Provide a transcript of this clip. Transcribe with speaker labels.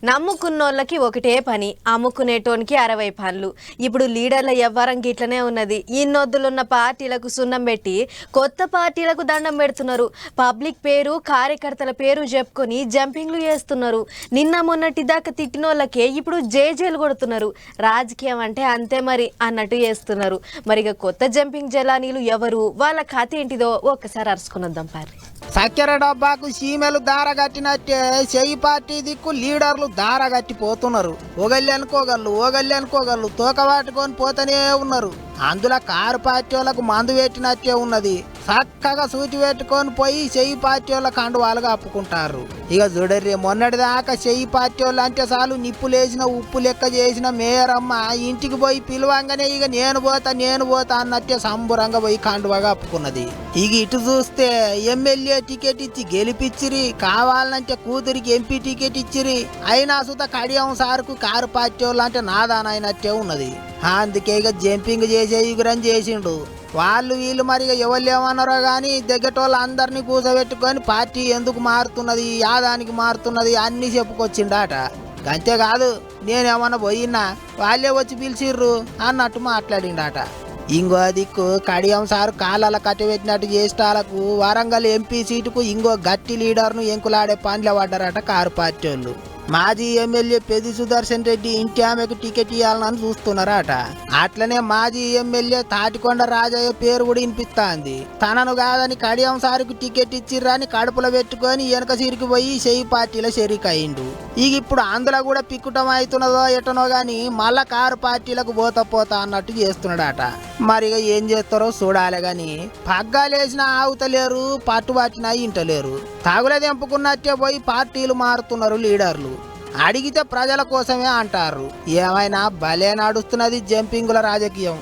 Speaker 1: నమ్ముకున్నోళ్ళకి ఒకటే పని, అమ్ముకునేటోనికి 60 పనులు. ఇప్పుడు లీడర్ల వ్యవహారం గిట్లనే ఉన్నది. ఇన్నొద్దులున్న పార్టీలకు సున్నం పెట్టి కొత్త పార్టీలకు దండం పెడుతున్నారు. పబ్లిక్ పేరు, కార్యకర్తల పేరు చెప్పుకొని జంపింగ్లు చేస్తున్నారు. నిన్న మొన్నటి దాకా తిట్టినోళ్ళకే ఇప్పుడు జేజేలు కొడుతున్నారు. రాజకీయం అంటే అంతే మరి అన్నట్టు చేస్తున్నారు. మరిగా కొత్త జంపింగ్ జలానీలు ఎవరు, వాళ్ళ కథ ఏంటిదో ఒక్కసారి అరుచుకున్నద్దాం పారి.
Speaker 2: చక్కెర డబ్బాకు సీమెలు దారగట్టినట్టే చెయ్యి పార్టీ దిక్కు లీడర్లు దారగట్టిపోతున్నారు. ఓగల్లి అనుకోగళ్ళు తోక పట్టుకొని పోతూనే ఉన్నారు. అందులో కారు పార్టీ వాళ్ళకు మందు పెట్టినట్టే ఉన్నది. చక్కగా సూచి పెట్టుకొని పోయి చెయ్యి పార్టీ వాళ్ళ కండువాలుగా అప్పుకుంటారు. ఇక చూడర్రి, మొన్నటి దాకా చెయ్యి పార్టీ వాళ్ళు అంటే చాలు నిప్పులేసిన ఉప్పు లెక్క చేసిన మేయరమ్మ ఇంటికి పోయి పిలువంగానే ఇక నేను పోతా అన్నట్టే సంబురంగా పోయి కండువాగా అప్పుకున్నది. ఇక ఇటు చూస్తే ఎమ్మెల్యే టికెట్ ఇచ్చి గెలిపిచ్చిరి, కావాలంటే కూతురికి ఎంపీ టికెట్ ఇచ్చిరి. అయినా సుత కడియం సార్కు కారు పార్టీ వాళ్ళు అంటే నాదానైనట్టే ఉన్నది. అందుకే ఇక జంపింగ్ చేసే ఇగురని చేసిండు. వాళ్ళు వీళ్ళు మరి ఎవరు ఏమన్నారో కానీ దగ్గటోళ్ళు అందరినీ కూసబెట్టుకొని పార్టీ ఎందుకు మారుతున్నది, యాదానికి మారుతున్నది అన్నీ చెప్పుకొచ్చిండట. అంతేకాదు, నేనేమన్నా పోయినా వాళ్ళే వచ్చి పిలిచిర్రు అన్నట్టు మాట్లాడిండట. ఇంకో దిక్కు కడియం సారు కాళ్ళ కట్టబెట్టినట్టు చేసేటాలకు వరంగల్ ఎంపీ సీటుకు ఇంకో గట్టి లీడర్ను ఎంకులాడే పనిలో పడ్డారట కారు పార్టీ వాళ్ళు. మాజీ ఎమ్మెల్యే పెద్ది సుదర్శన్ రెడ్డి ఇంటి ఆమెకు టికెట్ ఇవ్వాలని చూస్తున్నారట. అట్లనే మాజీ ఎమ్మెల్యే తాటికొండ రాజయ్య పేరు కూడా వినిపిస్తాంది. తనను కాదని కడియం సారుకు టికెట్ ఇచ్చిర్రని కడుపులో పెట్టుకొని వెనక సిరికి పోయి చెయ్యి పార్టీలో షరీక్ అయిండు. ఇక ఇప్పుడు అందులో కూడా పిక్కుటం అవుతున్నదో ఎటనో గాని మళ్ళా కారు పార్టీలకు పోతా అన్నట్టు చేస్తున్నాడట. మరి ఏం చేస్తారో చూడాలి గాని పగ్గాలేసిన ఆవుతలేరు, పట్టుబట్టినా ఇంటలేరు. తాగులే తెంపుకున్నట్టే పోయి పార్టీలు మారుతున్నారు లీడర్లు. అడిగితే ప్రజల కోసమే అంటారు. ఏమైనా భలే నడుస్తున్నది జంపింగుల రాజకీయం.